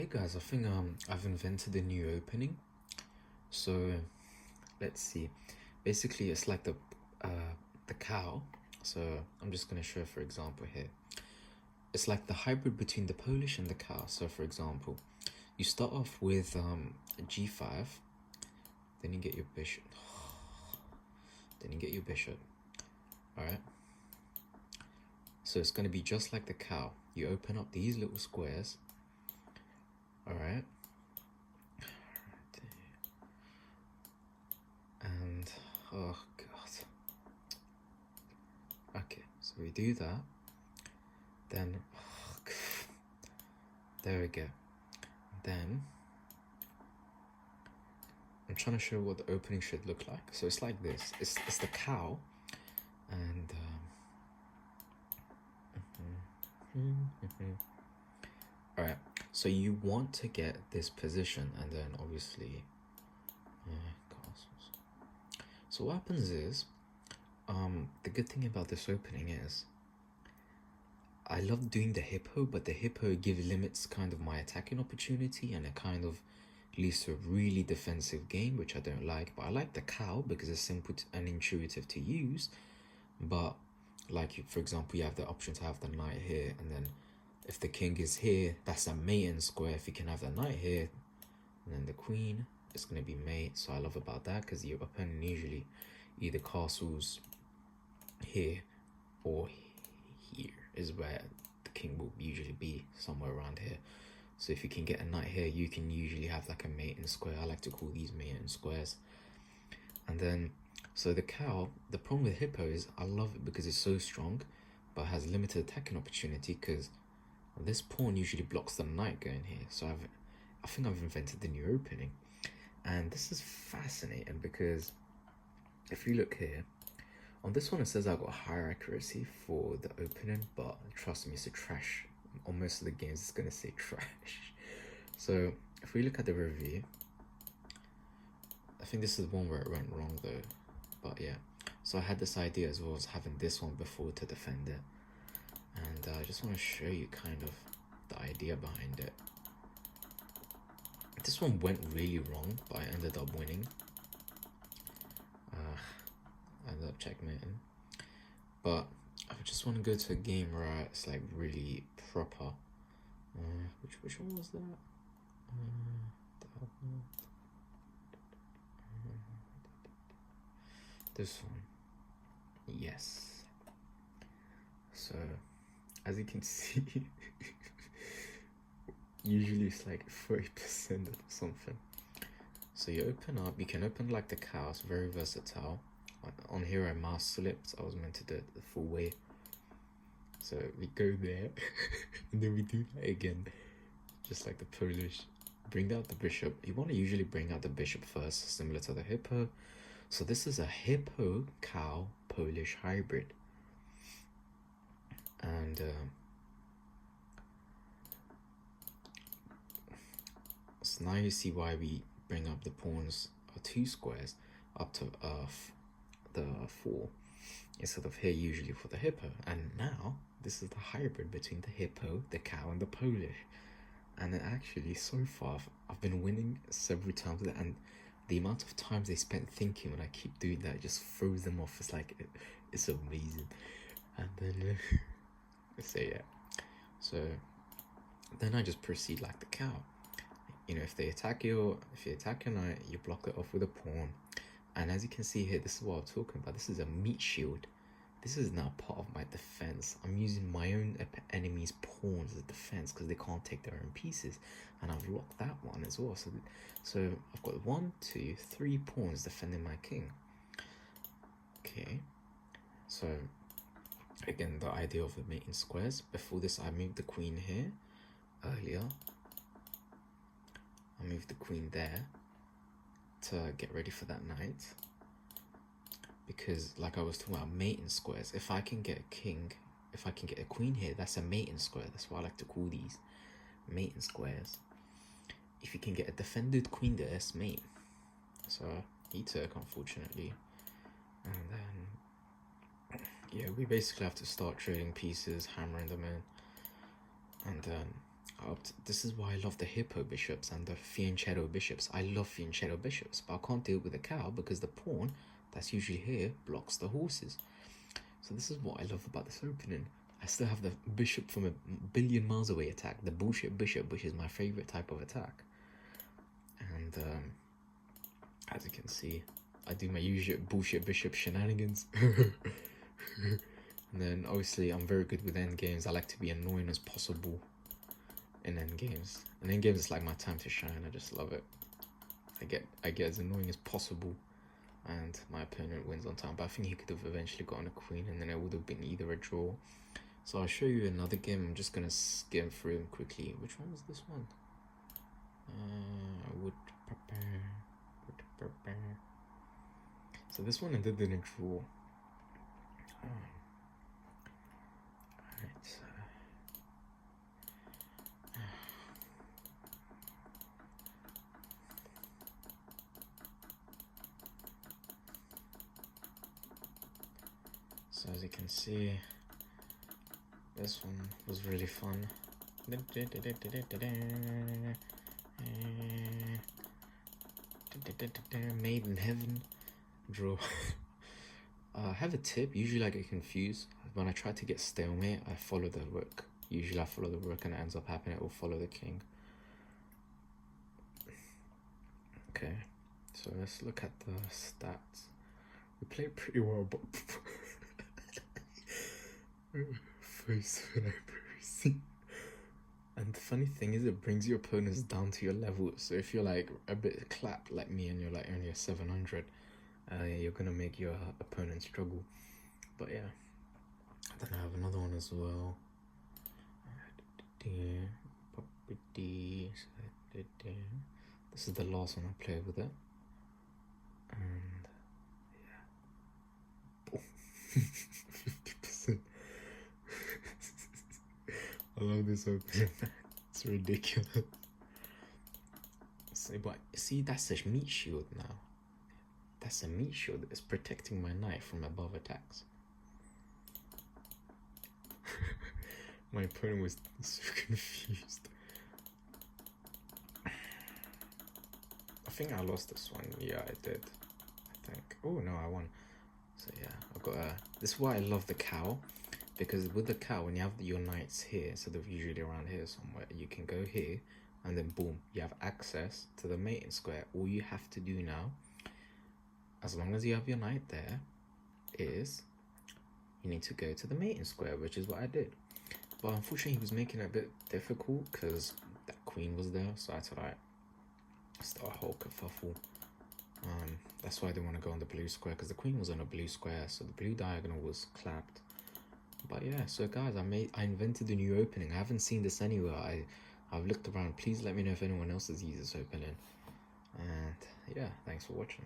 Hey guys, I think I've invented a new opening. So let's see. Basically, it's like the cow. So I'm just gonna show for example here. It's like the hybrid between the Polish and the cow. So for example, you start off with g5, then you get your bishop, then you get your bishop. All right. So it's gonna be just like the cow. You open up these little squares. All right. And oh god. Okay, so we do that. Then there we go. Then I'm trying to show what the opening should look like. So it's like this. It's the cow, and all right. So you want to get this position, and then obviously, castles. So what happens is, the good thing about this opening is, I love doing the hippo, but the hippo gives limits kind of my attacking opportunity, and it kind of leads to a really defensive game, which I don't like. But I like the cow because it's simple and intuitive to use. But like, for example, you have the option to have the knight here, and then if the king is here, that's a mate in square. If you can have the knight here, and then the queen, it's going to be mate. So I love about that because your opponent usually either castles here or here is where the king will usually be, somewhere around here. So if you can get a knight here, you can usually have like a mate in square. I like to call these mate in squares. And then, so the cow, the problem with hippo is I love it because it's so strong, but has limited attacking opportunity because this pawn usually blocks the knight going here. So I think I've invented the new opening. And this is fascinating because if you look here, on this one it says I got higher accuracy for the opening, but trust me, it's a trash. On most of the games it's gonna say trash. So if we look at the review, I think this is the one where it went wrong though. But yeah, so I had this idea as well as having this one before to defend it. And I just want to show you kind of the idea behind it. This one went really wrong, but I ended up winning. I ended up checkmating. But I just want to go to a game where it's like really proper. Which one was that? This one. Yes. So, as you can see, usually it's like 30% or something. So you open up, you can open like the cow, it's very versatile. On here I mouse slipped, I was meant to do it the full way. So we go there, and then we do that again. Just like the Polish. Bring out the bishop. You want to usually bring out the bishop first, similar to the hippo. So this is a hippo cow Polish hybrid. And so now you see why we bring up the pawns or two squares up to the 4 instead of here usually for the hippo. And now this is the hybrid between the hippo, the cow, and the Polish. And actually, so far, I've been winning several times, and the amount of times they spent thinking when I keep doing that just throws them off. It's like, it's amazing. And then, so yeah. So then I just proceed like the cow. You know, if you attack your knight, you block it off with a pawn. And as you can see here, this is what I'm talking about. This is a meat shield. This is now part of my defense. I'm using my own enemy's pawns as defense because they can't take their own pieces. And I've locked that one as well. So I've got 1, 2, 3 pawns defending my king. Okay. So again, the idea of the mating squares. Before this, I moved the queen here earlier. I moved the queen there to get ready for that knight. Because like I was talking about mating squares, if I can get a king, if I can get a queen here, that's a mating square. That's what I like to call these, mating squares. If you can get a defended queen there, it's mate. So he took, unfortunately. And then, yeah, we basically have to start trading pieces, hammering them in. And then This is why I love the hippo bishops and the fianchetto bishops. I love fianchetto bishops, but I can't deal with the cow because the pawn that's usually here blocks the horses. So this is what I love about this opening. I still have the bishop from a billion miles away attack, the bullshit bishop, which is my favorite type of attack. And as you can see, I do my usual bullshit bishop shenanigans. And then obviously I'm very good with endgames. I like to be annoying as possible in endgames. And endgames is like my time to shine. I just love it. I get as annoying as possible, and my opponent wins on time. But I think he could have eventually gotten a queen, and then it would have been either a draw. So I'll show you another game. I'm just gonna skim through them quickly. Which one was this one? Would prepare. So this one I did in a draw. Alright. So as you can see, this one was really fun. Made in heaven. Draw. I have a tip. Usually I get confused. When I try to get stalemate, I follow the rook. Usually I follow the rook and it ends up happening. It will follow the king. Okay, so let's look at the stats. We played pretty well, but face when I see. And the funny thing is, it brings your opponents down to your level. So if you're like a bit clapped like me and you're like only a 700, you're gonna make your opponent struggle. But yeah, then I have another one as well. This is the last one I played with it. And yeah, 50%. I love this opening. It's ridiculous. So, but see, that's a meat shield now. That's a meat shield. It's protecting my knight from above attacks. My opponent was so confused. I think I lost this one. Yeah, I did. I think. Oh no, I won. So yeah, I've got a. This is why I love the cow, because with the cow, when you have your knights here, so they're usually around here somewhere, you can go here, and then boom, you have access to the mating square. All you have to do now, as long as you have your knight there, is you need to go to the mating square, which is what I did. But unfortunately, he was making it a bit difficult because that queen was there, so I had to like start a whole kerfuffle. That's why I didn't want to go on the blue square, because the queen was on a blue square, so the blue diagonal was clapped. But yeah, so guys, I invented a new opening. I haven't seen this anywhere. I've looked around. Please let me know if anyone else has used this opening. And yeah, thanks for watching.